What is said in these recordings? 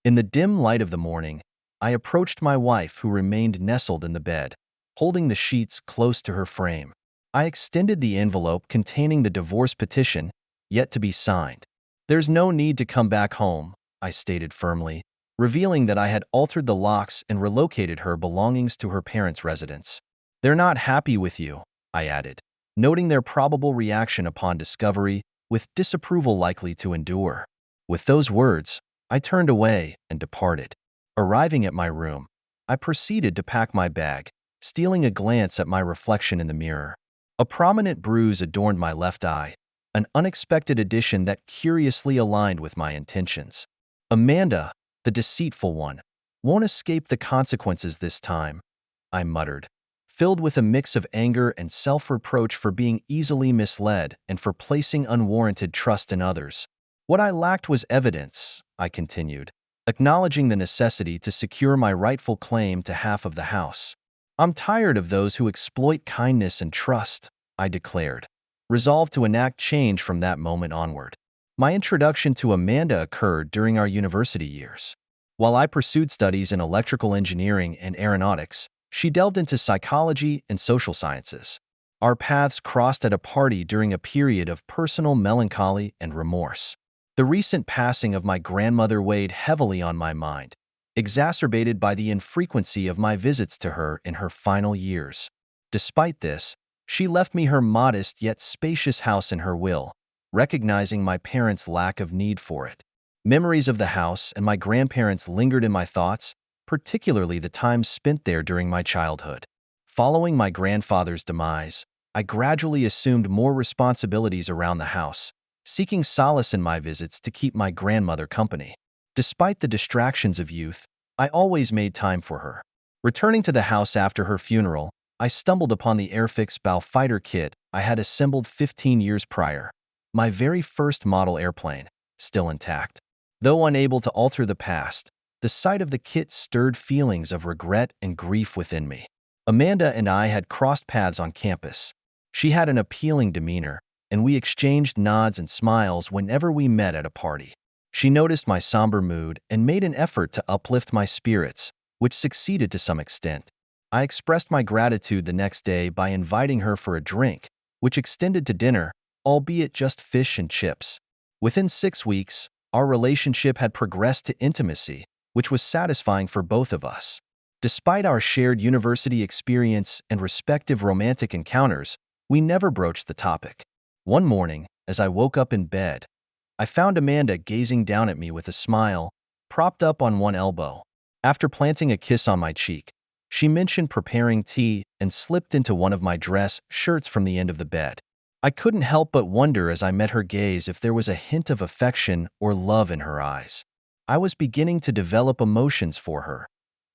In the dim light of the morning, I approached my wife, who remained nestled in the bed, holding the sheets close to her frame. I extended the envelope containing the divorce petition, yet to be signed. "There's no need to come back home," I stated firmly, revealing that I had altered the locks and relocated her belongings to her parents' residence. "They're not happy with you," I added, noting their probable reaction upon discovery, with disapproval likely to endure. With those words, I turned away and departed. Arriving at my room, I proceeded to pack my bag, stealing a glance at my reflection in the mirror. A prominent bruise adorned my left eye, an unexpected addition that curiously aligned with my intentions. "Amanda, the deceitful one, won't escape the consequences this time," I muttered, filled with a mix of anger and self-reproach for being easily misled and for placing unwarranted trust in others. "What I lacked was evidence," I continued, acknowledging the necessity to secure my rightful claim to half of the house. "I'm tired of those who exploit kindness and trust," I declared, resolved to enact change from that moment onward. My introduction to Amanda occurred during our university years. While I pursued studies in electrical engineering and aeronautics, she delved into psychology and social sciences. Our paths crossed at a party during a period of personal melancholy and remorse. The recent passing of my grandmother weighed heavily on my mind, exacerbated by the infrequency of my visits to her in her final years. Despite this, she left me her modest yet spacious house in her will, recognizing my parents' lack of need for it. Memories of the house and my grandparents lingered in my thoughts, particularly the time spent there during my childhood. Following my grandfather's demise, I gradually assumed more responsibilities around the house, seeking solace in my visits to keep my grandmother company. Despite the distractions of youth, I always made time for her. Returning to the house after her funeral, I stumbled upon the Airfix bow fighter kit I had assembled 15 years prior, my very first model airplane, still intact. Though unable to alter the past, the sight of the kit stirred feelings of regret and grief within me. Amanda and I had crossed paths on campus. She had an appealing demeanor, and we exchanged nods and smiles whenever we met at a party. She noticed my somber mood and made an effort to uplift my spirits, which succeeded to some extent. I expressed my gratitude the next day by inviting her for a drink, which extended to dinner, albeit just fish and chips. Within 6 weeks, our relationship had progressed to intimacy, which was satisfying for both of us. Despite our shared university experience and respective romantic encounters, we never broached the topic. One morning, as I woke up in bed, I found Amanda gazing down at me with a smile, propped up on one elbow. After planting a kiss on my cheek, she mentioned preparing tea and slipped into one of my dress shirts from the end of the bed. I couldn't help but wonder as I met her gaze if there was a hint of affection or love in her eyes. I was beginning to develop emotions for her.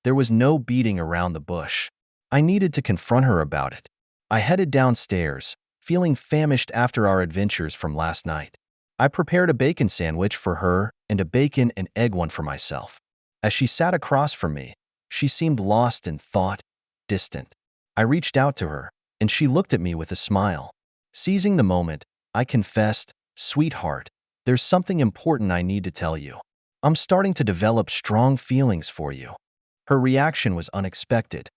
There was no beating around the bush. I needed to confront her about it. I headed downstairs, feeling famished after our adventures from last night. I prepared a bacon sandwich for her and a bacon and egg one for myself. As she sat across from me, she seemed lost in thought, distant. I reached out to her, and she looked at me with a smile. Seizing the moment, I confessed, "Sweetheart, there's something important I need to tell you. I'm starting to develop strong feelings for you." Her reaction was unexpected.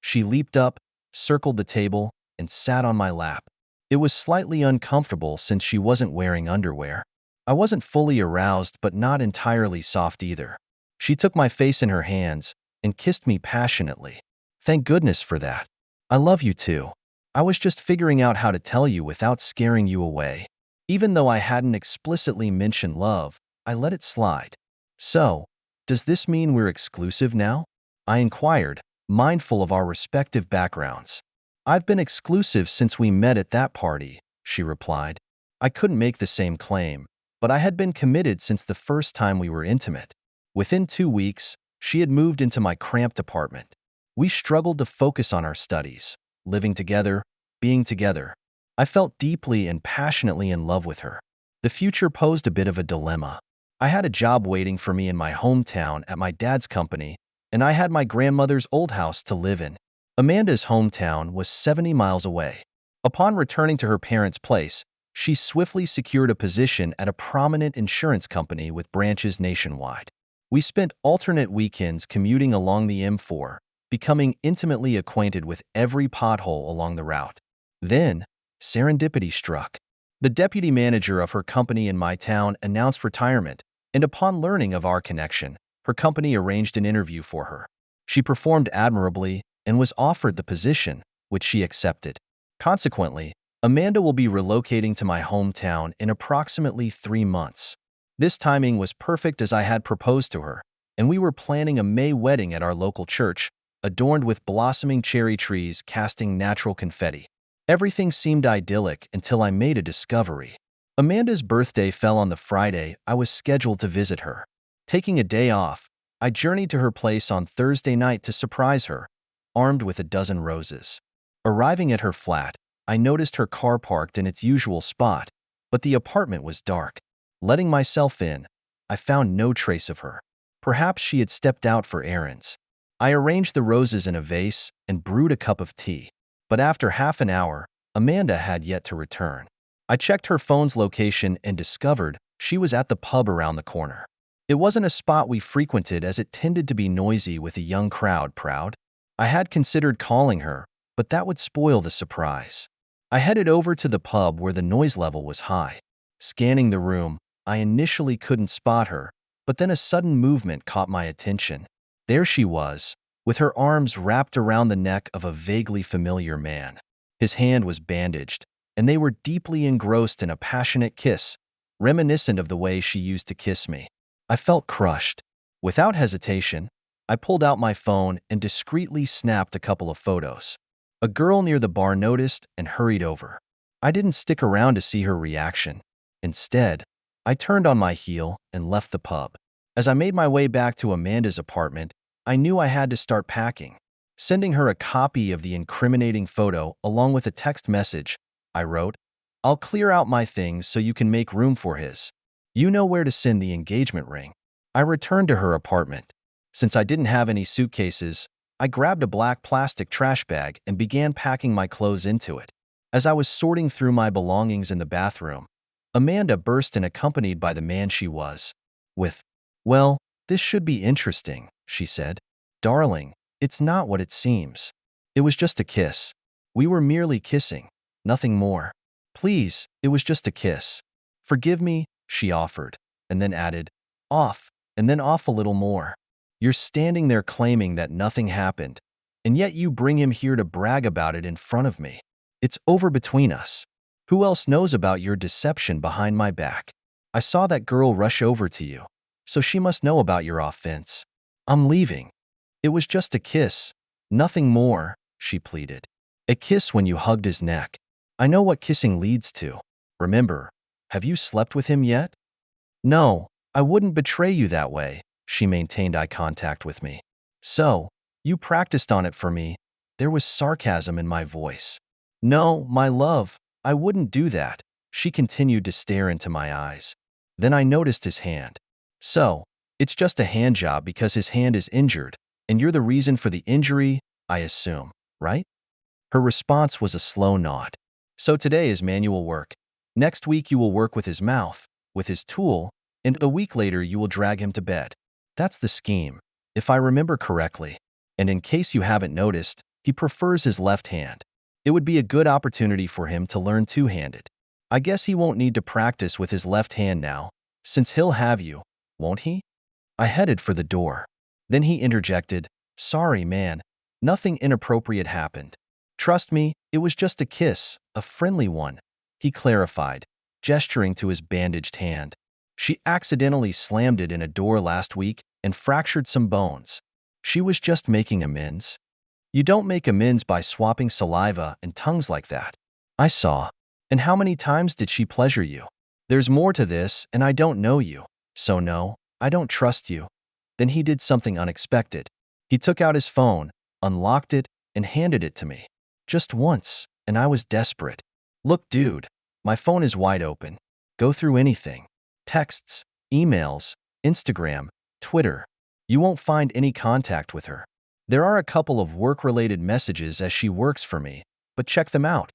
She leaped up, circled the table, and sat on my lap. It was slightly uncomfortable since she wasn't wearing underwear. I wasn't fully aroused, but not entirely soft either. She took my face in her hands and kissed me passionately. "Thank goodness for that. I love you too. I was just figuring out how to tell you without scaring you away." Even though I hadn't explicitly mentioned love, I let it slide. "So, does this mean we're exclusive now?" I inquired, mindful of our respective backgrounds. "I've been exclusive since we met at that party," she replied. I couldn't make the same claim, but I had been committed since the first time we were intimate. Within 2 weeks, she had moved into my cramped apartment. We struggled to focus on our studies, living together, being together. I felt deeply and passionately in love with her. The future posed a bit of a dilemma. I had a job waiting for me in my hometown at my dad's company, and I had my grandmother's old house to live in. Amanda's hometown was 70 miles away. Upon returning to her parents' place, she swiftly secured a position at a prominent insurance company with branches nationwide. We spent alternate weekends commuting along the M4, becoming intimately acquainted with every pothole along the route. Then, serendipity struck. The deputy manager of her company in my town announced retirement, and upon learning of our connection, her company arranged an interview for her. She performed admirably and was offered the position, which she accepted. Consequently, Amanda will be relocating to my hometown in approximately 3 months. This timing was perfect as I had proposed to her, and we were planning a May wedding at our local church, adorned with blossoming cherry trees casting natural confetti. Everything seemed idyllic until I made a discovery. Amanda's birthday fell on the Friday I was scheduled to visit her. Taking a day off, I journeyed to her place on Thursday night to surprise her, armed with a dozen roses. Arriving at her flat, I noticed her car parked in its usual spot, but the apartment was dark. Letting myself in, I found no trace of her. Perhaps she had stepped out for errands. I arranged the roses in a vase and brewed a cup of tea. But after half an hour, Amanda had yet to return. I checked her phone's location and discovered she was at the pub around the corner. It wasn't a spot we frequented as it tended to be noisy with a young crowd proud. I had considered calling her, but that would spoil the surprise. I headed over to the pub where the noise level was high. Scanning the room, I initially couldn't spot her, but then a sudden movement caught my attention. There she was, with her arms wrapped around the neck of a vaguely familiar man. His hand was bandaged, and they were deeply engrossed in a passionate kiss, reminiscent of the way she used to kiss me. I felt crushed. Without hesitation, I pulled out my phone and discreetly snapped a couple of photos. A girl near the bar noticed and hurried over. I didn't stick around to see her reaction. Instead, I turned on my heel and left the pub. As I made my way back to Amanda's apartment, I knew I had to start packing. Sending her a copy of the incriminating photo along with a text message, I wrote, "I'll clear out my things so you can make room for his. You know where to send the engagement ring." I returned to her apartment. Since I didn't have any suitcases, I grabbed a black plastic trash bag and began packing my clothes into it. As I was sorting through my belongings in the bathroom, Amanda burst in accompanied by the man she was with. "Well, this should be interesting," she said. "Darling, it's not what it seems. It was just a kiss. We were merely kissing, nothing more. Please, it was just a kiss. Forgive me," she offered, and then added, "Off, and then off a little more. You're standing there claiming that nothing happened, and yet you bring him here to brag about it in front of me. It's over between us. Who else knows about your deception behind my back? I saw that girl rush over to you, so she must know about your offense. I'm leaving. It was just a kiss, nothing more," she pleaded. "A kiss when you hugged his neck. I know what kissing leads to. Remember, have you slept with him yet?" "No, I wouldn't betray you that way," she maintained eye contact with me. "So, you practiced on it for me." There was sarcasm in my voice. "No, my love, I wouldn't do that." She continued to stare into my eyes. Then I noticed his hand. "So, it's just a hand job because his hand is injured, and you're the reason for the injury, I assume, right?" Her response was a slow nod. "So today is manual work. Next week you will work with his mouth, with his tool, and a week later you will drag him to bed. That's the scheme, if I remember correctly. And in case you haven't noticed, he prefers his left hand. It would be a good opportunity for him to learn two-handed. I guess he won't need to practice with his left hand now, since he'll have you, won't he?" I headed for the door. Then he interjected, "Sorry, man, nothing inappropriate happened. Trust me, it was just a kiss, a friendly one," he clarified, gesturing to his bandaged hand. "She accidentally slammed it in a door last week and fractured some bones. She was just making amends. You don't make amends by swapping saliva and tongues like that." I saw. "And how many times did she pleasure you? There's more to this, and I don't know you. So no, I don't trust you." Then he did something unexpected. He took out his phone, unlocked it, and handed it to me. Just once, and I was desperate. "Look, dude, my phone is wide open. Go through anything. Texts, emails, Instagram, Twitter. You won't find any contact with her. There are a couple of work-related messages as she works for me, but check them out."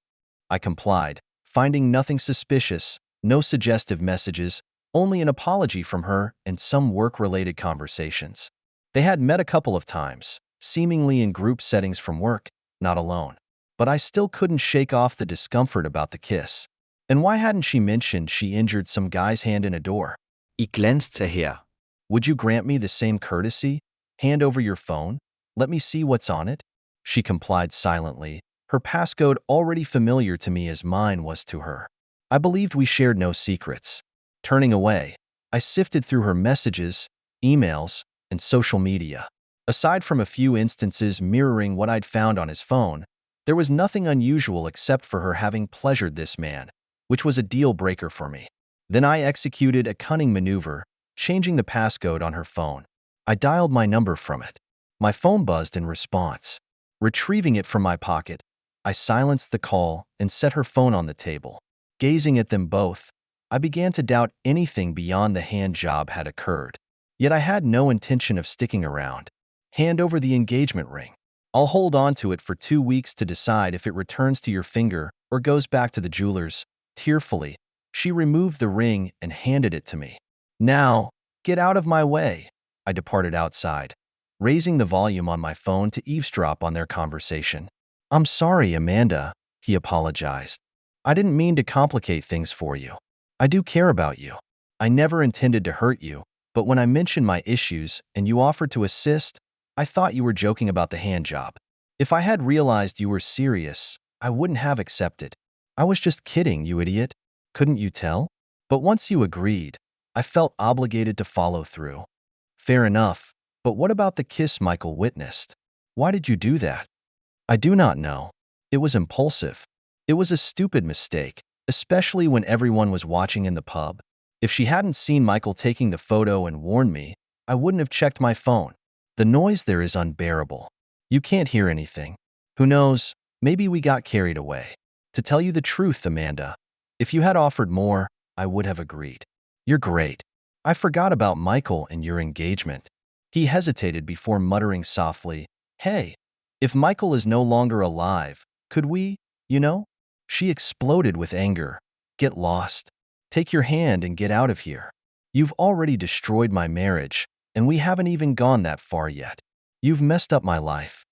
I complied, finding nothing suspicious, no suggestive messages, only an apology from her and some work-related conversations. They had met a couple of times, seemingly in group settings from work, not alone. But I still couldn't shake off the discomfort about the kiss. And why hadn't she mentioned she injured some guy's hand in a door? Ich glänzte her. Would you grant me the same courtesy? Hand over your phone? Let me see what's on it? She complied silently, her passcode already familiar to me as mine was to her. I believed we shared no secrets. Turning away, I sifted through her messages, emails, and social media. Aside from a few instances mirroring what I'd found on his phone, there was nothing unusual except for her having pleasured this man, which was a deal breaker for me. Then I executed a cunning maneuver, changing the passcode on her phone. I dialed my number from it. My phone buzzed in response. Retrieving it from my pocket, I silenced the call and set her phone on the table. Gazing at them both, I began to doubt anything beyond the hand job had occurred. Yet I had no intention of sticking around. Hand over the engagement ring. I'll hold on to it for 2 weeks to decide if it returns to your finger or goes back to the jeweler's. Tearfully, she removed the ring and handed it to me. Now, get out of my way. I departed outside, raising the volume on my phone to eavesdrop on their conversation. I'm sorry, Amanda, he apologized. I didn't mean to complicate things for you. I do care about you. I never intended to hurt you, but when I mentioned my issues and you offered to assist, I thought you were joking about the hand job. If I had realized you were serious, I wouldn't have accepted. I was just kidding, you idiot. Couldn't you tell? But once you agreed, I felt obligated to follow through. Fair enough, but what about the kiss Michael witnessed? Why did you do that? I do not know. It was impulsive. It was a stupid mistake, especially when everyone was watching in the pub. If she hadn't seen Michael taking the photo and warned me, I wouldn't have checked my phone. The noise there is unbearable. You can't hear anything. Who knows, maybe we got carried away. To tell you the truth, Amanda, if you had offered more, I would have agreed. You're great. I forgot about Michael and your engagement. He hesitated before muttering softly, Hey, if Michael is no longer alive, could we, She exploded with anger. Get lost. Take your hand and get out of here. You've already destroyed my marriage, and we haven't even gone that far yet. You've messed up my life.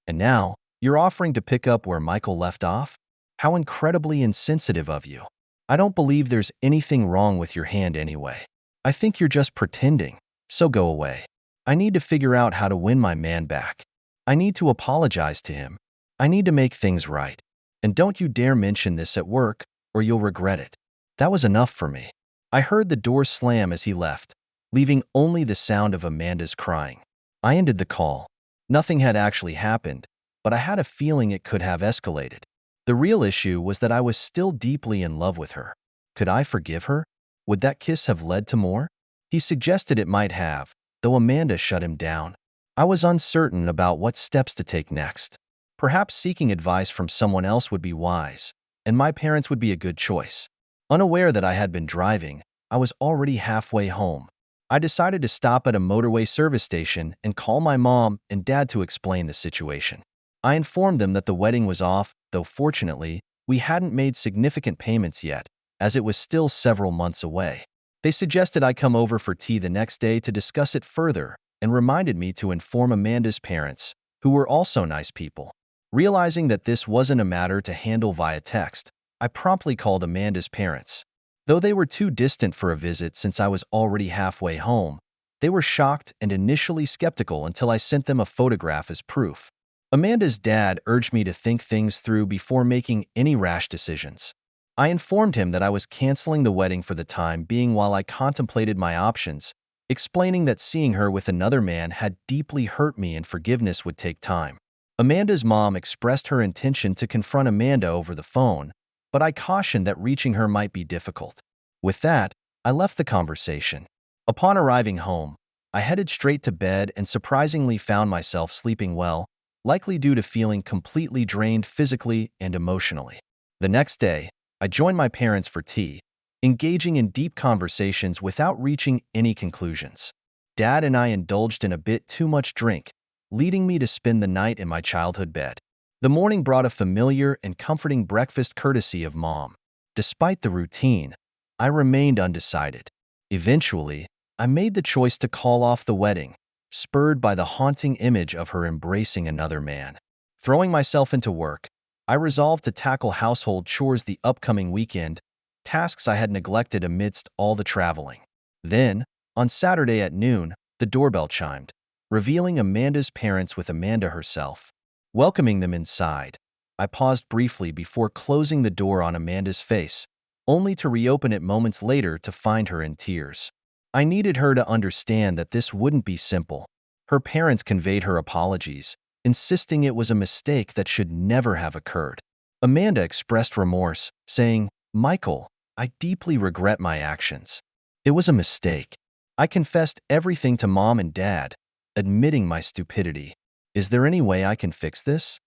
And now, you're offering to pick up where Michael left off? How incredibly insensitive of you. I don't believe there's anything wrong with your hand anyway. I think you're just pretending, so go away. I need to figure out how to win my man back. I need to apologize to him. I need to make things right. And don't you dare mention this at work, or you'll regret it. That was enough for me. I heard the door slam as he left, leaving only the sound of Amanda's crying. I ended the call. Nothing had actually happened, but I had a feeling it could have escalated. The real issue was that I was still deeply in love with her. Could I forgive her? Would that kiss have led to more? He suggested it might have, though Amanda shut him down. I was uncertain about what steps to take next. Perhaps seeking advice from someone else would be wise, and my parents would be a good choice. Unaware that I had been driving, I was already halfway home. I decided to stop at a motorway service station and call my mom and dad to explain the situation. I informed them that the wedding was off, though fortunately, we hadn't made significant payments yet, as it was still several months away. They suggested I come over for tea the next day to discuss it further and reminded me to inform Amanda's parents, who were also nice people. Realizing that this wasn't a matter to handle via text, I promptly called Amanda's parents. Though they were too distant for a visit since I was already halfway home, they were shocked and initially skeptical until I sent them a photograph as proof. Amanda's dad urged me to think things through before making any rash decisions. I informed him that I was canceling the wedding for the time being while I contemplated my options, explaining that seeing her with another man had deeply hurt me and forgiveness would take time. Amanda's mom expressed her intention to confront Amanda over the phone, but I cautioned that reaching her might be difficult. With that, I left the conversation. Upon arriving home, I headed straight to bed and surprisingly found myself sleeping well, likely due to feeling completely drained physically and emotionally. The next day, I joined my parents for tea, engaging in deep conversations without reaching any conclusions. Dad and I indulged in a bit too much drink, leading me to spend the night in my childhood bed. The morning brought a familiar and comforting breakfast courtesy of Mom. Despite the routine, I remained undecided. Eventually, I made the choice to call off the wedding, spurred by the haunting image of her embracing another man. Throwing myself into work, I resolved to tackle household chores the upcoming weekend, tasks I had neglected amidst all the traveling. Then, on Saturday at noon, the doorbell chimed, revealing Amanda's parents with Amanda herself. Welcoming them inside, I paused briefly before closing the door on Amanda's face, only to reopen it moments later to find her in tears. I needed her to understand that this wouldn't be simple. Her parents conveyed her apologies, insisting it was a mistake that should never have occurred. Amanda expressed remorse, saying, "Michael, I deeply regret my actions. It was a mistake. I confessed everything to Mom and Dad, admitting my stupidity. Is there any way I can fix this?"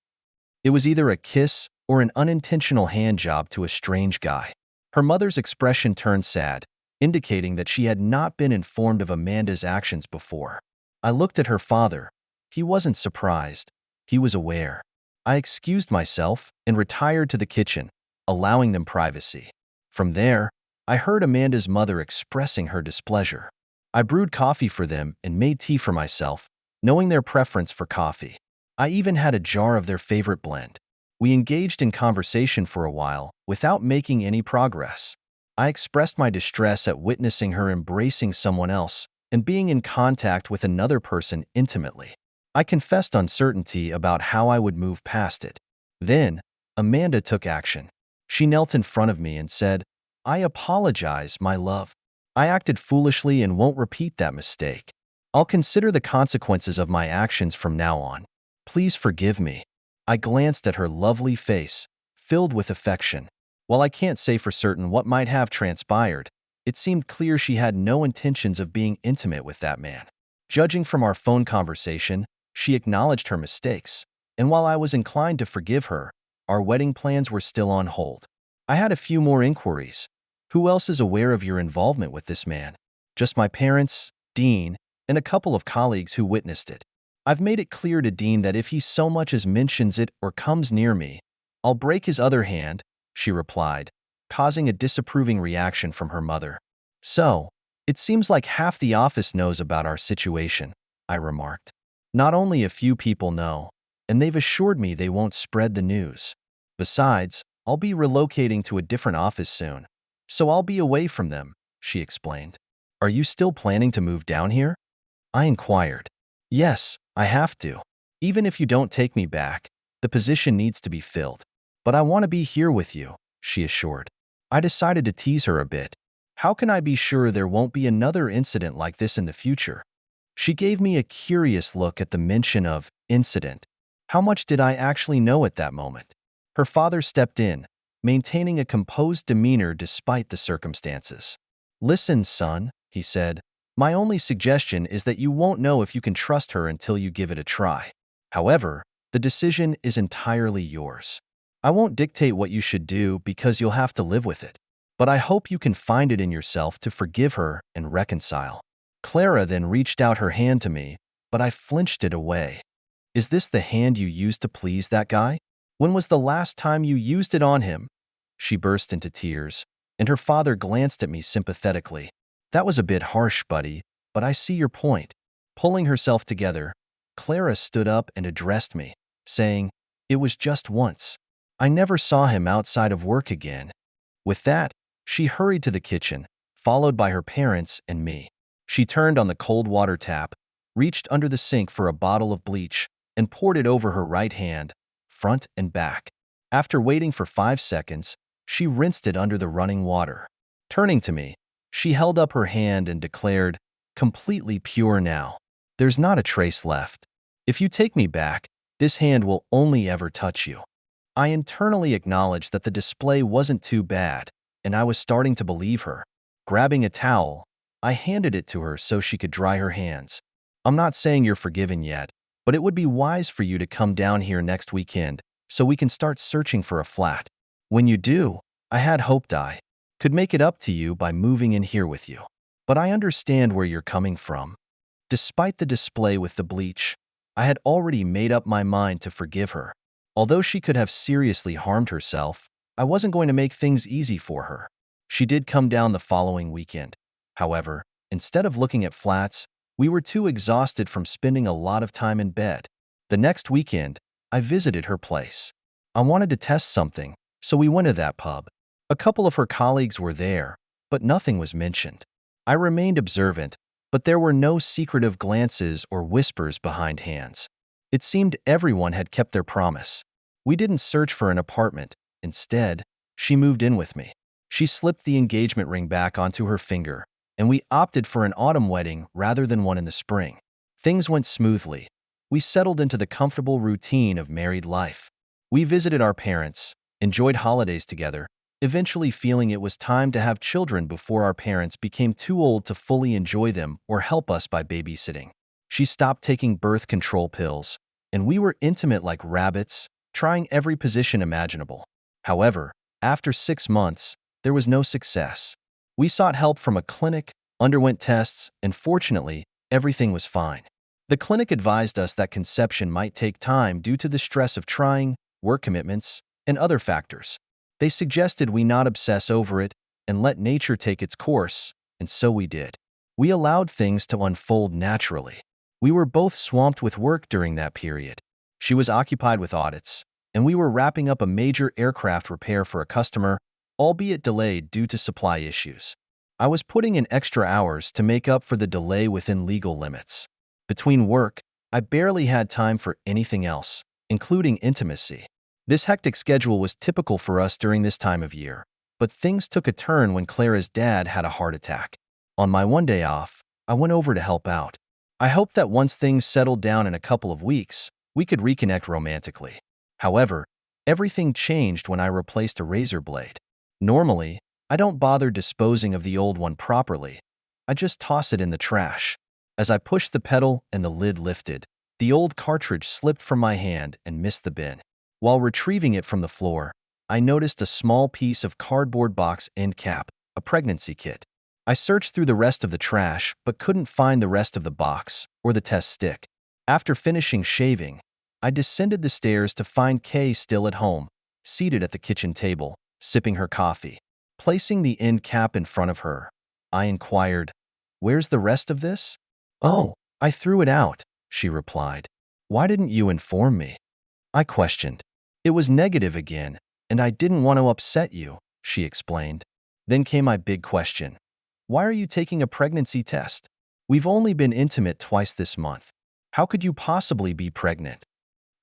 It was either a kiss or an unintentional hand job to a strange guy. Her mother's expression turned sad, indicating that she had not been informed of Amanda's actions before. I looked at her father. He wasn't surprised. He was aware. I excused myself and retired to the kitchen, allowing them privacy. From there, I heard Amanda's mother expressing her displeasure. I brewed coffee for them and made tea for myself, knowing their preference for coffee. I even had a jar of their favorite blend. We engaged in conversation for a while, without making any progress. I expressed my distress at witnessing her embracing someone else and being in contact with another person intimately. I confessed uncertainty about how I would move past it. Then, Amanda took action. She knelt in front of me and said, "I apologize, my love. I acted foolishly and won't repeat that mistake. I'll consider the consequences of my actions from now on. Please forgive me." I glanced at her lovely face, filled with affection. While I can't say for certain what might have transpired, it seemed clear she had no intentions of being intimate with that man. Judging from our phone conversation, she acknowledged her mistakes, and while I was inclined to forgive her, our wedding plans were still on hold. I had a few more inquiries. "Who else is aware of your involvement with this man?" "Just my parents, Dean, and a couple of colleagues who witnessed it. I've made it clear to Dean that if he so much as mentions it or comes near me, I'll break his other hand," she replied, causing a disapproving reaction from her mother. "So, it seems like half the office knows about our situation," I remarked. "Not only a few people know, and they've assured me they won't spread the news. Besides, I'll be relocating to a different office soon, so I'll be away from them," she explained. "Are you still planning to move down here?" I inquired. "Yes, I have to. Even if you don't take me back, the position needs to be filled. But I want to be here with you," she assured. I decided to tease her a bit. "How can I be sure there won't be another incident like this in the future?" She gave me a curious look at the mention of incident. How much did I actually know at that moment? Her father stepped in, maintaining a composed demeanor despite the circumstances. "Listen, son," he said. "My only suggestion is that you won't know if you can trust her until you give it a try. However, the decision is entirely yours. I won't dictate what you should do because you'll have to live with it. But I hope you can find it in yourself to forgive her and reconcile." Clara then reached out her hand to me, but I flinched it away. "Is this the hand you used to please that guy? When was the last time you used it on him?" She burst into tears, and her father glanced at me sympathetically. "That was a bit harsh, buddy, but I see your point." Pulling herself together, Clara stood up and addressed me, saying, "It was just once. I never saw him outside of work again." With that, she hurried to the kitchen, followed by her parents and me. She turned on the cold water tap, reached under the sink for a bottle of bleach, and poured it over her right hand, front and back. After waiting for 5 seconds, she rinsed it under the running water. Turning to me, she held up her hand and declared, "Completely pure now. There's not a trace left. If you take me back, this hand will only ever touch you." I internally acknowledged that the display wasn't too bad, and I was starting to believe her. Grabbing a towel, I handed it to her so she could dry her hands. "I'm not saying you're forgiven yet, but it would be wise for you to come down here next weekend so we can start searching for a flat. When you do, I had hoped I could make it up to you by moving in here with you. But I understand where you're coming from." Despite the display with the bleach, I had already made up my mind to forgive her. Although she could have seriously harmed herself, I wasn't going to make things easy for her. She did come down the following weekend. However, instead of looking at flats, we were too exhausted from spending a lot of time in bed. The next weekend, I visited her place. I wanted to test something, so we went to that pub. A couple of her colleagues were there, but nothing was mentioned. I remained observant, but there were no secretive glances or whispers behind hands. It seemed everyone had kept their promise. We didn't search for an apartment. Instead, she moved in with me. She slipped the engagement ring back onto her finger, and we opted for an autumn wedding rather than one in the spring. Things went smoothly. We settled into the comfortable routine of married life. We visited our parents, enjoyed holidays together, eventually feeling it was time to have children before our parents became too old to fully enjoy them or help us by babysitting. She stopped taking birth control pills, and we were intimate like rabbits, trying every position imaginable. However, after 6 months, there was no success. We sought help from a clinic, underwent tests, and fortunately, everything was fine. The clinic advised us that conception might take time due to the stress of trying, work commitments, and other factors. They suggested we not obsess over it and let nature take its course, and so we did. We allowed things to unfold naturally. We were both swamped with work during that period. She was occupied with audits, and we were wrapping up a major aircraft repair for a customer, albeit delayed due to supply issues. I was putting in extra hours to make up for the delay within legal limits. Between work, I barely had time for anything else, including intimacy. This hectic schedule was typical for us during this time of year, but things took a turn when Clara's dad had a heart attack. On my one day off, I went over to help out. I hoped that once things settled down in a couple of weeks, we could reconnect romantically. However, everything changed when I replaced a razor blade. Normally, I don't bother disposing of the old one properly. I just toss it in the trash. As I pushed the pedal and the lid lifted, the old cartridge slipped from my hand and missed the bin. While retrieving it from the floor, I noticed a small piece of cardboard box end cap, a pregnancy kit. I searched through the rest of the trash but couldn't find the rest of the box or the test stick. After finishing shaving, I descended the stairs to find Kay still at home, seated at the kitchen table, sipping her coffee. Placing the end cap in front of her, I inquired, "Where's the rest of this?" "Oh, I threw it out," she replied. "Why didn't you inform me?" I questioned. "It was negative again, and I didn't want to upset you," she explained. Then came my big question. "Why are you taking a pregnancy test? We've only been intimate twice this month. How could you possibly be pregnant?"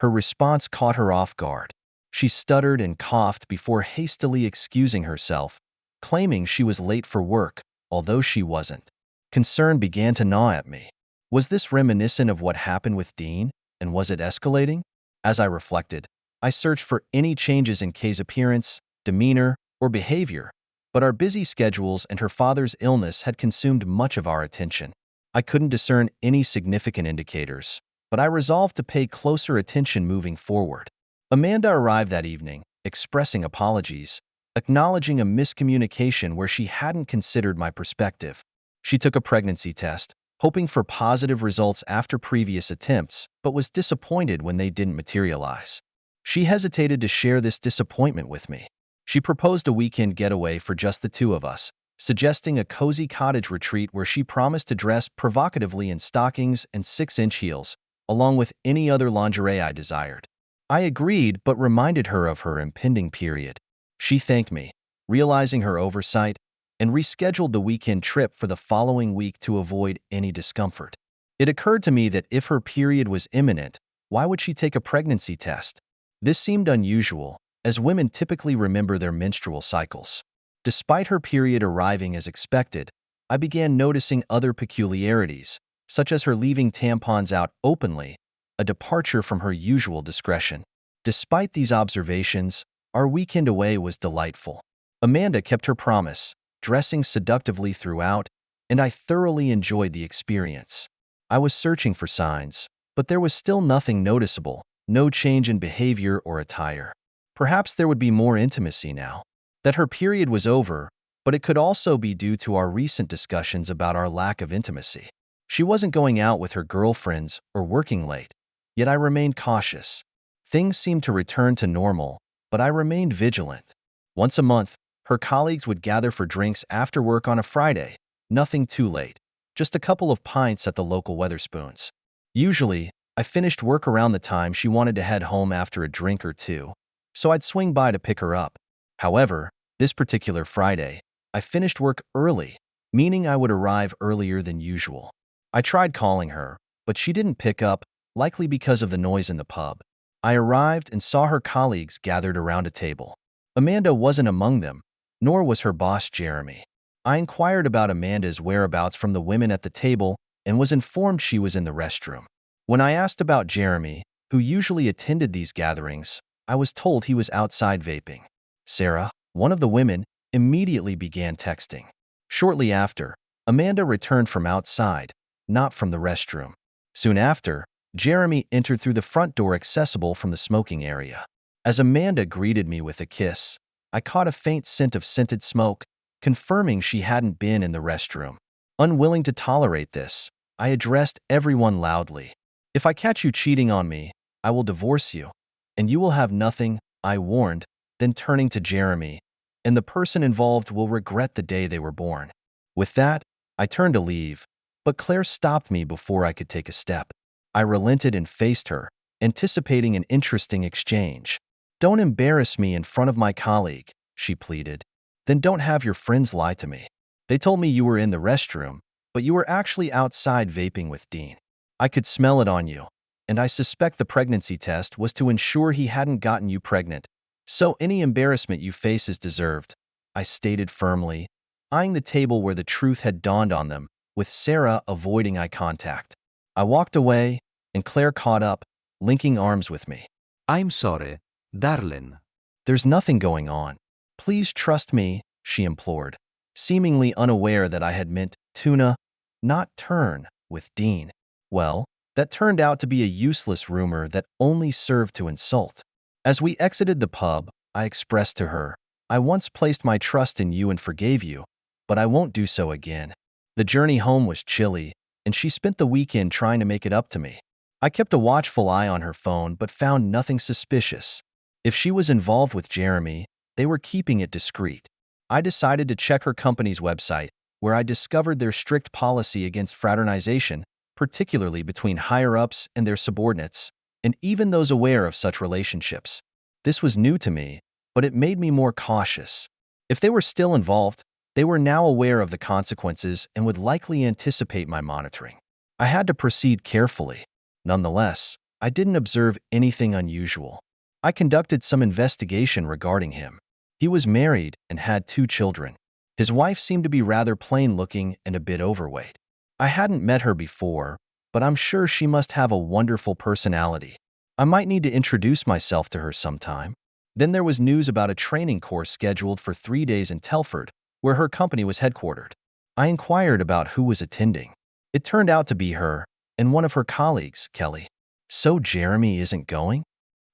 Her response caught her off guard. She stuttered and coughed before hastily excusing herself, claiming she was late for work, although she wasn't. Concern began to gnaw at me. Was this reminiscent of what happened with Dean, and was it escalating? As I reflected, I searched for any changes in Kay's appearance, demeanor, or behavior, but our busy schedules and her father's illness had consumed much of our attention. I couldn't discern any significant indicators, but I resolved to pay closer attention moving forward. Amanda arrived that evening, expressing apologies, acknowledging a miscommunication where she hadn't considered my perspective. She took a pregnancy test, hoping for positive results after previous attempts, but was disappointed when they didn't materialize. She hesitated to share this disappointment with me. She proposed a weekend getaway for just the two of us, suggesting a cozy cottage retreat where she promised to dress provocatively in stockings and 6-inch heels, along with any other lingerie I desired. I agreed but reminded her of her impending period. She thanked me, realizing her oversight, and rescheduled the weekend trip for the following week to avoid any discomfort. It occurred to me that if her period was imminent, why would she take a pregnancy test? This seemed unusual, as women typically remember their menstrual cycles. Despite her period arriving as expected, I began noticing other peculiarities, such as her leaving tampons out openly, a departure from her usual discretion. Despite these observations, our weekend away was delightful. Amanda kept her promise, dressing seductively throughout, and I thoroughly enjoyed the experience. I was searching for signs, but there was still nothing noticeable, no change in behavior or attire. Perhaps there would be more intimacy now. That her period was over, but it could also be due to our recent discussions about our lack of intimacy. She wasn't going out with her girlfriends or working late, yet I remained cautious. Things seemed to return to normal, but I remained vigilant. Once a month, her colleagues would gather for drinks after work on a Friday, Nothing too late. Just a couple of pints at the local Weatherspoons. Usually, I finished work around the time she wanted to head home after a drink or two, so I'd swing by to pick her up. However, this particular Friday, I finished work early, meaning I would arrive earlier than usual. I tried calling her, but she didn't pick up, likely because of the noise in the pub. I arrived and saw her colleagues gathered around a table. Amanda wasn't among them, nor was her boss Jeremy. I inquired about Amanda's whereabouts from the women at the table and was informed she was in the restroom. When I asked about Jeremy, who usually attended these gatherings, I was told he was outside vaping. Sarah, one of the women, immediately began texting. Shortly after, Amanda returned from outside, not from the restroom. Soon after, Jeremy entered through the front door accessible from the smoking area. As Amanda greeted me with a kiss, I caught a faint scent of scented smoke, confirming she hadn't been in the restroom. Unwilling to tolerate this, I addressed everyone loudly. "If I catch you cheating on me, I will divorce you, and you will have nothing," I warned, then turning to Jeremy, "and the person involved will regret the day they were born." With that, I turned to leave, but Claire stopped me before I could take a step. I relented and faced her, anticipating an interesting exchange. "Don't embarrass me in front of my colleague," she pleaded. "Then don't have your friends lie to me. They told me you were in the restroom, but you were actually outside vaping with Dean. I could smell it on you, and I suspect the pregnancy test was to ensure he hadn't gotten you pregnant. So any embarrassment you face is deserved," I stated firmly, eyeing the table where the truth had dawned on them, with Sarah avoiding eye contact. I walked away, and Claire caught up, linking arms with me. I'm sorry, darling. "There's nothing going on. Please trust me," she implored, seemingly unaware that I had meant tuna, not turn, with Dean. Well, that turned out to be a useless rumor that only served to insult. As we exited the pub, I expressed to her, "I once placed my trust in you and forgave you, but I won't do so again." The journey home was chilly, and she spent the weekend trying to make it up to me. I kept a watchful eye on her phone but found nothing suspicious. If she was involved with Jeremy, they were keeping it discreet. I decided to check her company's website, where I discovered their strict policy against fraternization, particularly between higher-ups and their subordinates, and even those aware of such relationships. This was new to me, but it made me more cautious. If they were still involved, they were now aware of the consequences and would likely anticipate my monitoring. I had to proceed carefully. Nonetheless, I didn't observe anything unusual. I conducted some investigation regarding him. He was married and had 2 children. His wife seemed to be rather plain-looking and a bit overweight. I hadn't met her before, but I'm sure she must have a wonderful personality. I might need to introduce myself to her sometime. Then there was news about a training course scheduled for 3 days in Telford, where her company was headquartered. I inquired about who was attending. It turned out to be her and one of her colleagues, Kelly. "So Jeremy isn't going?"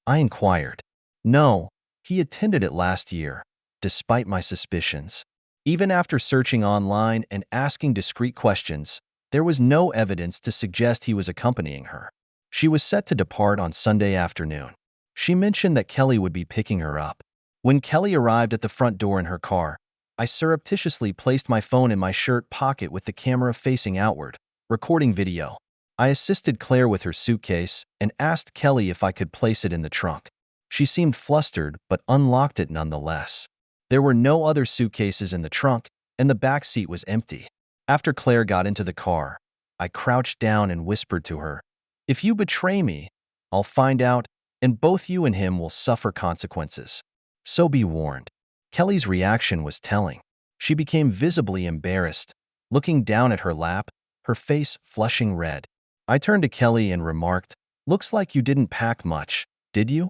I inquired. "No, he attended it last year, despite my suspicions. Even after searching online and asking discreet questions, there was no evidence to suggest he was accompanying her. She was set to depart on Sunday afternoon. She mentioned that Kelly would be picking her up. When Kelly arrived at the front door in her car, I surreptitiously placed my phone in my shirt pocket with the camera facing outward, recording video. I assisted Claire with her suitcase and asked Kelly if I could place it in the trunk. She seemed flustered but unlocked it nonetheless. There were no other suitcases in the trunk, and the back seat was empty. After Claire got into the car, I crouched down and whispered to her, "If you betray me, I'll find out, and both you and him will suffer consequences. So be warned." Kelly's reaction was telling. She became visibly embarrassed, looking down at her lap, her face flushing red. I turned to Kelly and remarked, "Looks like you didn't pack much, did you?"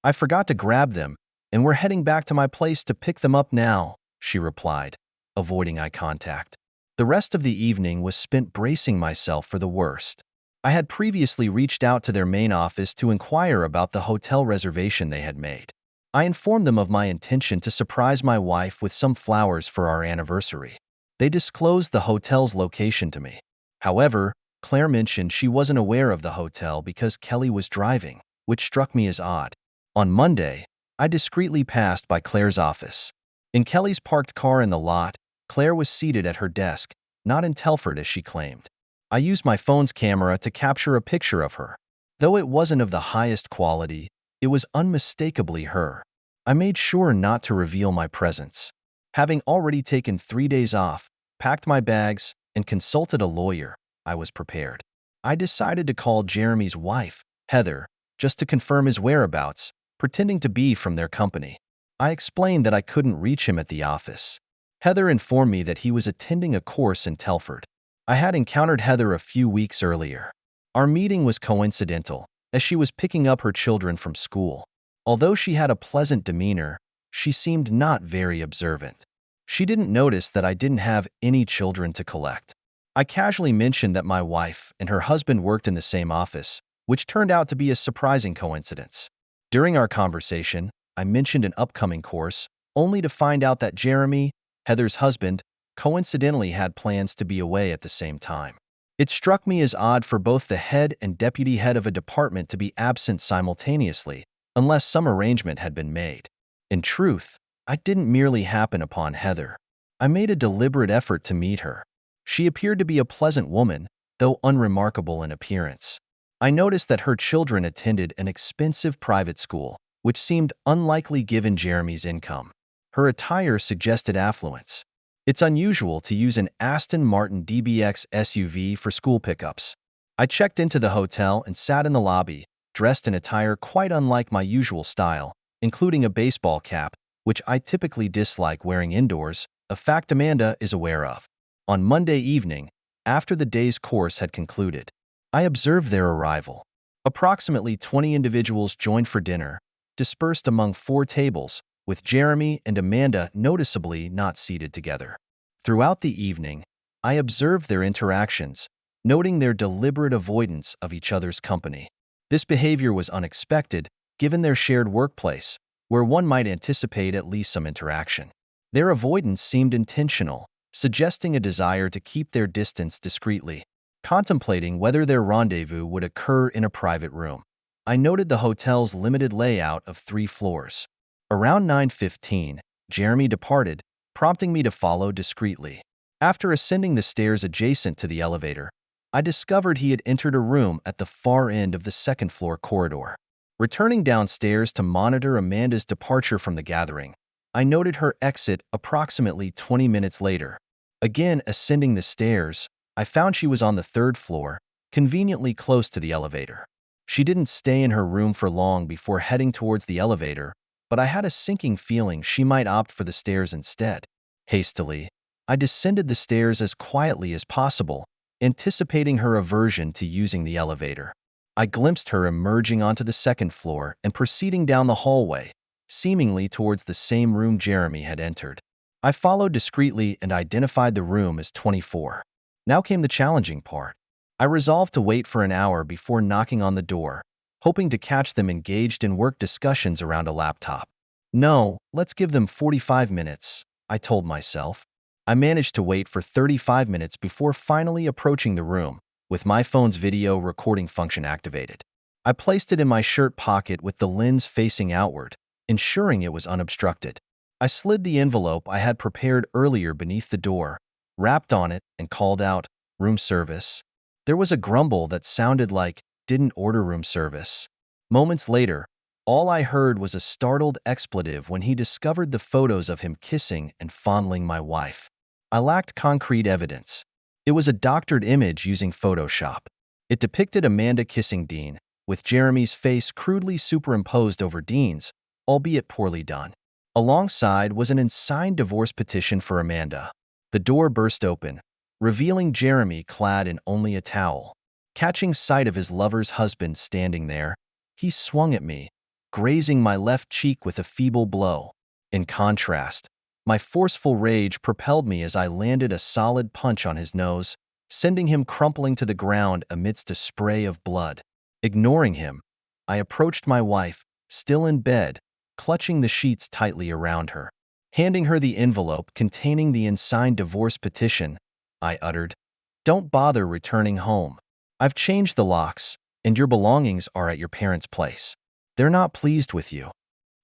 "I forgot to grab them, and we're heading back to my place to pick them up now," she replied, avoiding eye contact. The rest of the evening was spent bracing myself for the worst. I had previously reached out to their main office to inquire about the hotel reservation they had made. I informed them of my intention to surprise my wife with some flowers for our anniversary. They disclosed the hotel's location to me. However, Claire mentioned she wasn't aware of the hotel because Kelly was driving, which struck me as odd. On Monday, I discreetly passed by Claire's office. In Kelly's parked car in the lot, Claire was seated at her desk, not in Telford as she claimed. I used my phone's camera to capture a picture of her. Though it wasn't of the highest quality, it was unmistakably her. I made sure not to reveal my presence. Having already taken 3 days off, packed my bags, and consulted a lawyer, I was prepared. I decided to call Jeremy's wife, Heather, just to confirm his whereabouts, pretending to be from their company. I explained that I couldn't reach him at the office. Heather informed me that he was attending a course in Telford. I had encountered Heather a few weeks earlier. Our meeting was coincidental, as she was picking up her children from school. Although she had a pleasant demeanor, she seemed not very observant. She didn't notice that I didn't have any children to collect. I casually mentioned that my wife and her husband worked in the same office, which turned out to be a surprising coincidence. During our conversation, I mentioned an upcoming course, only to find out that Jeremy, Heather's husband, coincidentally had plans to be away at the same time. It struck me as odd for both the head and deputy head of a department to be absent simultaneously, unless some arrangement had been made. In truth, I didn't merely happen upon Heather. I made a deliberate effort to meet her. She appeared to be a pleasant woman, though unremarkable in appearance. I noticed that her children attended an expensive private school, which seemed unlikely given Jeremy's income. Her attire suggested affluence. It's unusual to use an Aston Martin DBX SUV for school pickups. I checked into the hotel and sat in the lobby, dressed in attire quite unlike my usual style, including a baseball cap, which I typically dislike wearing indoors, a fact Amanda is aware of. On Monday evening, after the day's course had concluded, I observed their arrival. Approximately 20 individuals joined for dinner, dispersed among 4 tables, with Jeremy and Amanda noticeably not seated together. Throughout the evening, I observed their interactions, noting their deliberate avoidance of each other's company. This behavior was unexpected, given their shared workplace, where one might anticipate at least some interaction. Their avoidance seemed intentional, suggesting a desire to keep their distance discreetly. Contemplating whether their rendezvous would occur in a private room, I noted the hotel's limited layout of 3 floors. Around 9:15, Jeremy departed, prompting me to follow discreetly. After ascending the stairs adjacent to the elevator, I discovered he had entered a room at the far end of the second-floor corridor. Returning downstairs to monitor Amanda's departure from the gathering, I noted her exit approximately 20 minutes later. Again ascending the stairs, I found she was on the 3rd floor, conveniently close to the elevator. She didn't stay in her room for long before heading towards the elevator, but I had a sinking feeling she might opt for the stairs instead. Hastily, I descended the stairs as quietly as possible, anticipating her aversion to using the elevator. I glimpsed her emerging onto the 2nd floor and proceeding down the hallway, seemingly towards the same room Jeremy had entered. I followed discreetly and identified the room as 24. Now came the challenging part. I resolved to wait for an hour before knocking on the door, hoping to catch them engaged in work discussions around a laptop. No, let's give them 45 minutes, I told myself. I managed to wait for 35 minutes before finally approaching the room, with my phone's video recording function activated. I placed it in my shirt pocket with the lens facing outward, ensuring it was unobstructed. I slid the envelope I had prepared earlier beneath the door, rapped on it, and called out, "Room service." There was a grumble that sounded like, "Didn't order room service." Moments later, all I heard was a startled expletive when he discovered the photos of him kissing and fondling my wife. I lacked concrete evidence. It was a doctored image using Photoshop. It depicted Amanda kissing Dean, with Jeremy's face crudely superimposed over Dean's, albeit poorly done. Alongside was an unsigned divorce petition for Amanda. The door burst open, revealing Jeremy clad in only a towel. Catching sight of his lover's husband standing there, he swung at me, grazing my left cheek with a feeble blow. In contrast, my forceful rage propelled me as I landed a solid punch on his nose, sending him crumpling to the ground amidst a spray of blood. Ignoring him, I approached my wife, still in bed, clutching the sheets tightly around her. Handing her the envelope containing the unsigned divorce petition, I uttered, "Don't bother returning home. I've changed the locks, and your belongings are at your parents' place. They're not pleased with you."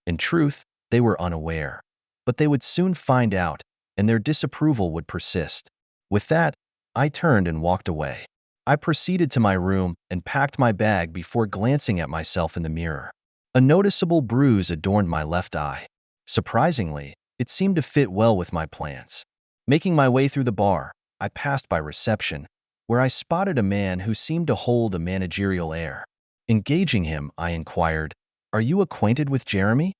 In truth, they were unaware. But they would soon find out, and their disapproval would persist. With that, I turned and walked away. I proceeded to my room and packed my bag before glancing at myself in the mirror. A noticeable bruise adorned my left eye. Surprisingly, it seemed to fit well with my plans. Making my way through the bar, I passed by reception, where I spotted a man who seemed to hold a managerial air. Engaging him, I inquired, "Are you acquainted with Jeremy?"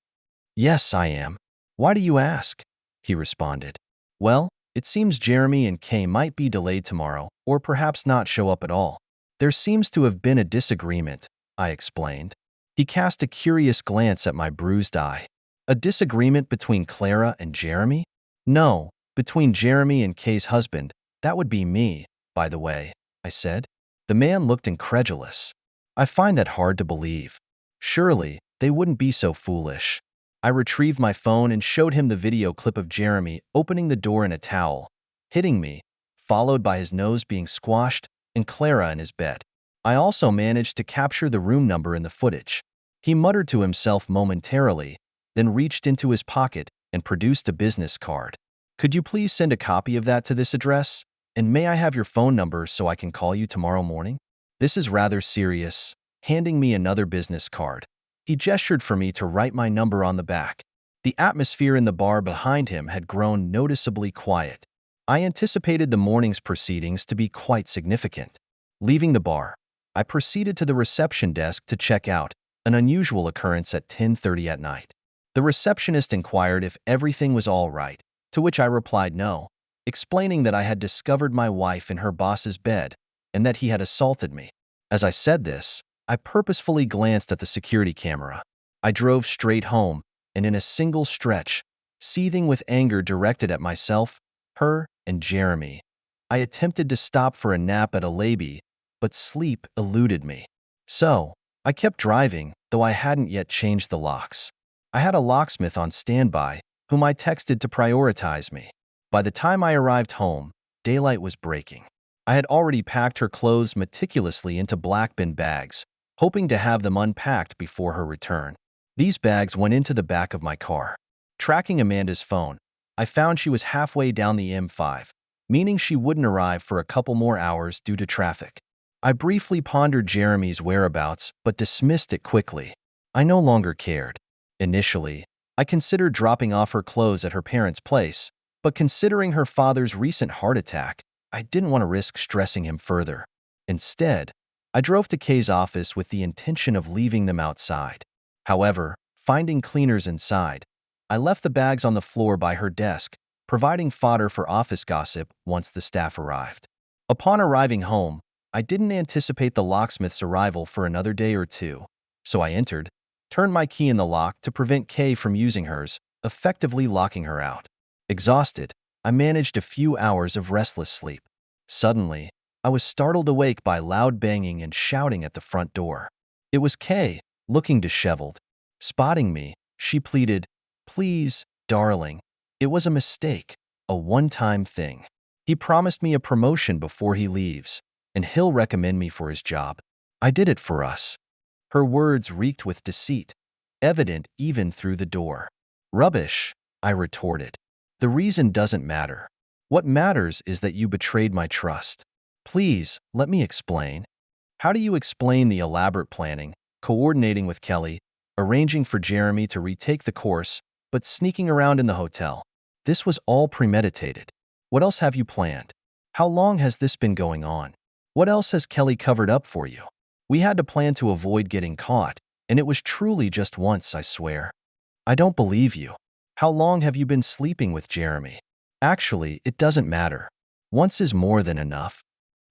"Yes, I am. Why do you ask?" he responded. "Well, it seems Jeremy and Kay might be delayed tomorrow, or perhaps not show up at all. There seems to have been a disagreement," I explained. He cast a curious glance at my bruised eye. "A disagreement between Clara and Jeremy?" "No, between Jeremy and Kay's husband. That would be me, by the way," I said. The man looked incredulous. "I find that hard to believe. Surely, they wouldn't be so foolish." I retrieved my phone and showed him the video clip of Jeremy opening the door in a towel, hitting me, followed by his nose being squashed, and Clara in his bed. I also managed to capture the room number in the footage. He muttered to himself momentarily, then reached into his pocket and produced a business card. "Could you please send a copy of that to this address? And may I have your phone number so I can call you tomorrow morning?" "This is rather serious," handing me another business card. He gestured for me to write my number on the back. The atmosphere in the bar behind him had grown noticeably quiet. I anticipated the morning's proceedings to be quite significant. Leaving the bar, I proceeded to the reception desk to check out, an unusual occurrence at 10:30 at night. The receptionist inquired if everything was all right, to which I replied no, explaining that I had discovered my wife in her boss's bed and that he had assaulted me. As I said this, I purposefully glanced at the security camera. I drove straight home, and in a single stretch, seething with anger directed at myself, her, and Jeremy. I attempted to stop for a nap at a Labie, but sleep eluded me. So, I kept driving, though I hadn't yet changed the locks. I had a locksmith on standby, whom I texted to prioritize me. By the time I arrived home, daylight was breaking. I had already packed her clothes meticulously into black bin bags, hoping to have them unpacked before her return. These bags went into the back of my car. Tracking Amanda's phone, I found she was halfway down the M5, meaning she wouldn't arrive for a couple more hours due to traffic. I briefly pondered Jeremy's whereabouts, but dismissed it quickly. I no longer cared. Initially, I considered dropping off her clothes at her parents' place, but considering her father's recent heart attack, I didn't want to risk stressing him further. Instead, I drove to Kay's office with the intention of leaving them outside. However, finding cleaners inside, I left the bags on the floor by her desk, providing fodder for office gossip once the staff arrived. Upon arriving home, I didn't anticipate the locksmith's arrival for another day or two, so I entered, turned my key in the lock to prevent Kay from using hers, effectively locking her out. Exhausted, I managed a few hours of restless sleep. Suddenly, I was startled awake by loud banging and shouting at the front door. It was Kay, looking disheveled. Spotting me, she pleaded, "Please, darling, it was a mistake, a one-time thing. He promised me a promotion before he leaves, and he'll recommend me for his job. I did it for us." Her words reeked with deceit, evident even through the door. "Rubbish," I retorted. "The reason doesn't matter. What matters is that you betrayed my trust. Please, let me explain." "How do you explain the elaborate planning, coordinating with Kelly, arranging for Jeremy to retake the course, but sneaking around in the hotel? This was all premeditated. What else have you planned? How long has this been going on? What else has Kelly covered up for you? We had to plan to avoid getting caught, and it was truly just once, I swear." "I don't believe you. How long have you been sleeping with Jeremy?" "Actually, it doesn't matter. Once is more than enough."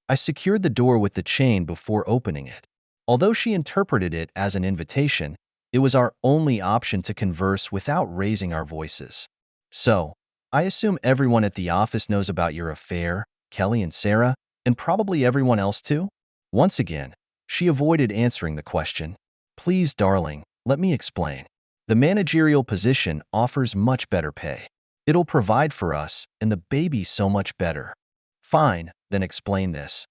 I secured the door with the chain before opening it. Although she interpreted it as an invitation, it was our only option to converse without raising our voices. "So, I assume everyone at the office knows about your affair, Kelly and Sarah, and probably everyone else too?" Once again, she avoided answering the question. "Please, darling, let me explain. The managerial position offers much better pay. It'll provide for us and the baby so much better." "Fine, then explain this.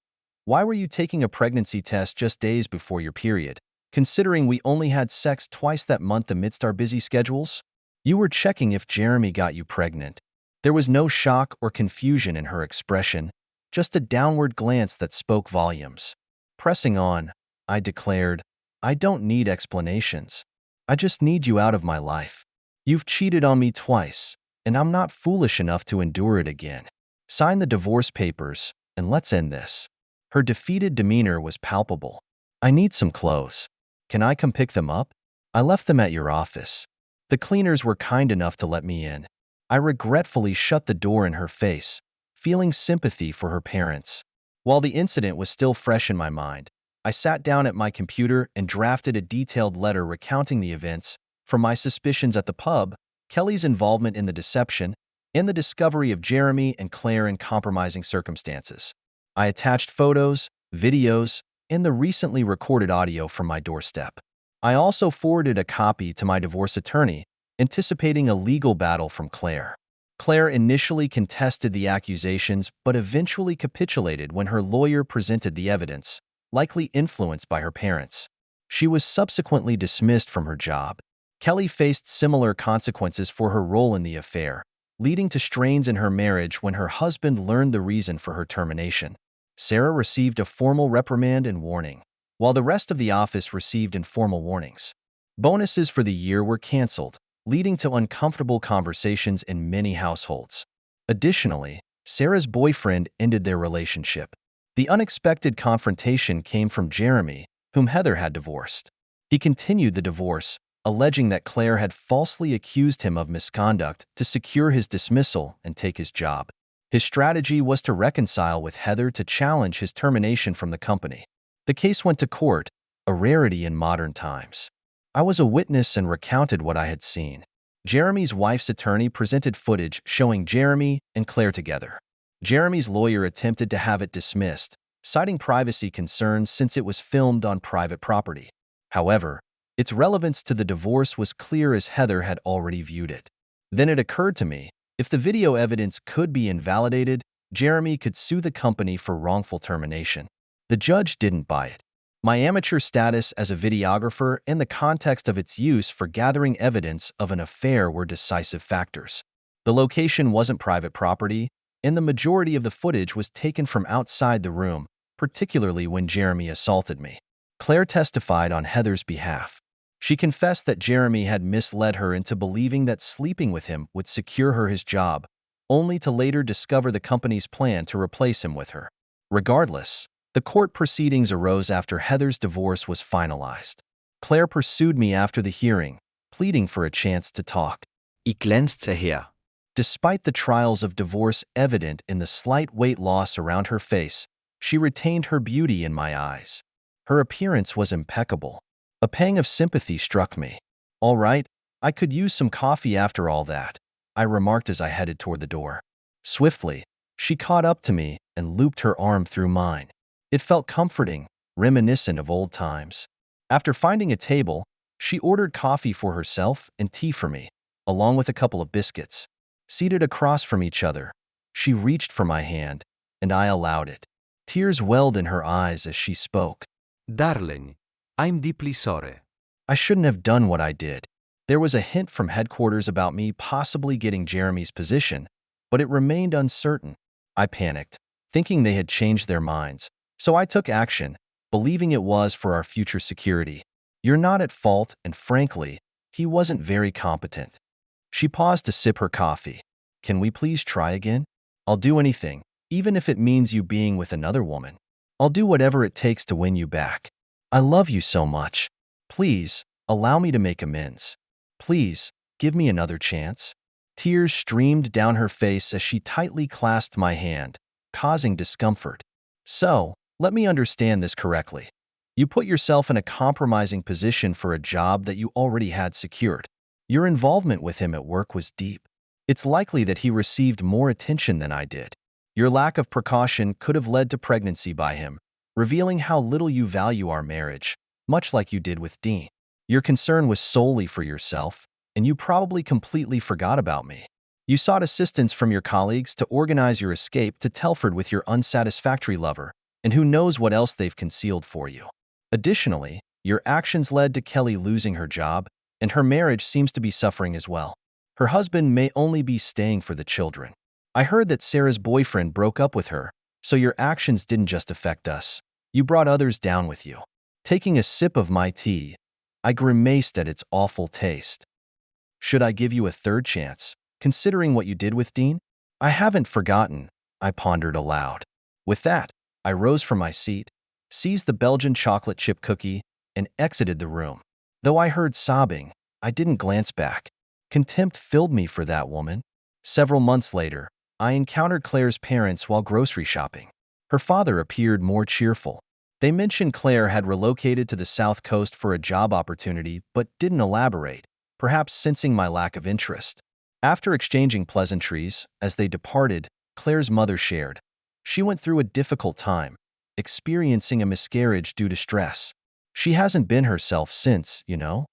Why were you taking a pregnancy test just days before your period, considering we only had sex twice that month amidst our busy schedules?" "You were checking if Jeremy got you pregnant." There was no shock or confusion in her expression, just a downward glance that spoke volumes. Pressing on, I declared, I don't need explanations. I just need you out of my life. You've cheated on me twice, and I'm not foolish enough to endure it again. Sign the divorce papers, and let's end this. Her defeated demeanor was palpable. I need some clothes. Can I come pick them up? I left them at your office. The cleaners were kind enough to let me in. I regretfully shut the door in her face, feeling sympathy for her parents. While the incident was still fresh in my mind, I sat down at my computer and drafted a detailed letter recounting the events, from my suspicions at the pub, Kelly's involvement in the deception, and the discovery of Jeremy and Claire in compromising circumstances. I attached photos, videos, and the recently recorded audio from my doorstep. I also forwarded a copy to my divorce attorney, anticipating a legal battle from Claire. Claire initially contested the accusations but eventually capitulated when her lawyer presented the evidence, likely influenced by her parents. She was subsequently dismissed from her job. Kelly faced similar consequences for her role in the affair, leading to strains in her marriage when her husband learned the reason for her termination. Sarah received a formal reprimand and warning, while the rest of the office received informal warnings. Bonuses for the year were canceled, leading to uncomfortable conversations in many households. Additionally, Sarah's boyfriend ended their relationship. The unexpected confrontation came from Jeremy, whom Heather had divorced. He continued the divorce, alleging that Claire had falsely accused him of misconduct to secure his dismissal and take his job. His strategy was to reconcile with Heather to challenge his termination from the company. The case went to court, a rarity in modern times. I was a witness and recounted what I had seen. Jeremy's wife's attorney presented footage showing Jeremy and Claire together. Jeremy's lawyer attempted to have it dismissed, citing privacy concerns since it was filmed on private property. However, its relevance to the divorce was clear as Heather had already viewed it. Then it occurred to me, if the video evidence could be invalidated, Jeremy could sue the company for wrongful termination. The judge didn't buy it. My amateur status as a videographer and the context of its use for gathering evidence of an affair were decisive factors. The location wasn't private property, and the majority of the footage was taken from outside the room, particularly when Jeremy assaulted me. Claire testified on Heather's behalf. She confessed that Jeremy had misled her into believing that sleeping with him would secure her his job, only to later discover the company's plan to replace him with her. Regardless, the court proceedings arose after Heather's divorce was finalized. Claire pursued me after the hearing, pleading for a chance to talk. Ich glänzte her. Despite the trials of divorce evident in the slight weight loss around her face, she retained her beauty in my eyes. Her appearance was impeccable. A pang of sympathy struck me. All right, I could use some coffee after all that, I remarked as I headed toward the door. Swiftly, she caught up to me and looped her arm through mine. It felt comforting, reminiscent of old times. After finding a table, she ordered coffee for herself and tea for me, along with a couple of biscuits. Seated across from each other, she reached for my hand, and I allowed it. Tears welled in her eyes as she spoke. Darling, I'm deeply sorry. I shouldn't have done what I did. There was a hint from headquarters about me possibly getting Jeremy's position, but it remained uncertain. I panicked, thinking they had changed their minds, so I took action, believing it was for our future security. You're not at fault, and frankly, he wasn't very competent. She paused to sip her coffee. Can we please try again? I'll do anything, even if it means you being with another woman. I'll do whatever it takes to win you back. I love you so much. Please, allow me to make amends. Please, give me another chance. Tears streamed down her face as she tightly clasped my hand, causing discomfort. So, let me understand this correctly. You put yourself in a compromising position for a job that you already had secured. Your involvement with him at work was deep. It's likely that he received more attention than I did. Your lack of precaution could have led to pregnancy by him, revealing how little you value our marriage, much like you did with Dean. Your concern was solely for yourself, and you probably completely forgot about me. You sought assistance from your colleagues to organize your escape to Telford with your unsatisfactory lover, and who knows what else they've concealed for you. Additionally, your actions led to Kelly losing her job, and her marriage seems to be suffering as well. Her husband may only be staying for the children. I heard that Sarah's boyfriend broke up with her, So your actions didn't just affect us. You brought others down with you. Taking a sip of my tea, I grimaced at its awful taste. Should I give you a third chance, considering what you did with Dean? I haven't forgotten, I pondered aloud. With that, I rose from my seat, seized the Belgian chocolate chip cookie, and exited the room. Though I heard sobbing, I didn't glance back. Contempt filled me for that woman. Several months later, I encountered Claire's parents while grocery shopping. Her father appeared more cheerful. They mentioned Claire had relocated to the South Coast for a job opportunity but didn't elaborate, perhaps sensing my lack of interest. After exchanging pleasantries, as they departed, Claire's mother shared. She went through a difficult time, experiencing a miscarriage due to stress. She hasn't been herself since, you know.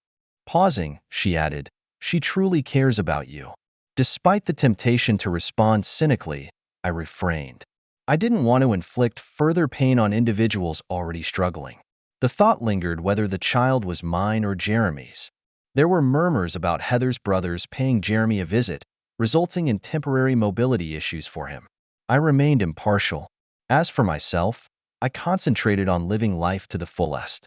Pausing, she added, she truly cares about you. Despite the temptation to respond cynically, I refrained. I didn't want to inflict further pain on individuals already struggling. The thought lingered whether the child was mine or Jeremy's. There were murmurs about Heather's brothers paying Jeremy a visit, resulting in temporary mobility issues for him. I remained impartial. As for myself, I concentrated on living life to the fullest.